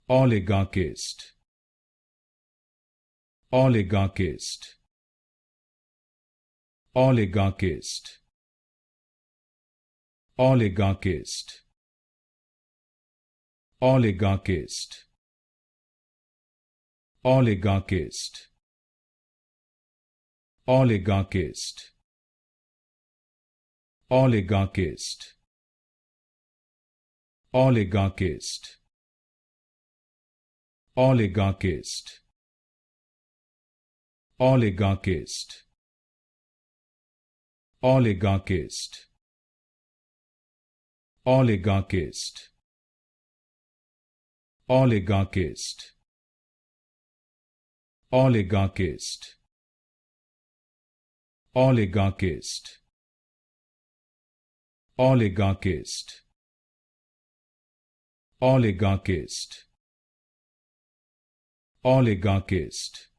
Oligarchist, oligarchist, oligarchist, oligarchist, oligarchist, oligarchist, oligarchist, oligarchist, oligarchist, oligarchist, oligarchist, oligarchist, oligarchist, oligarchist, oligarchist, oligarchist, oligarchist, oligarchist, oligarchist,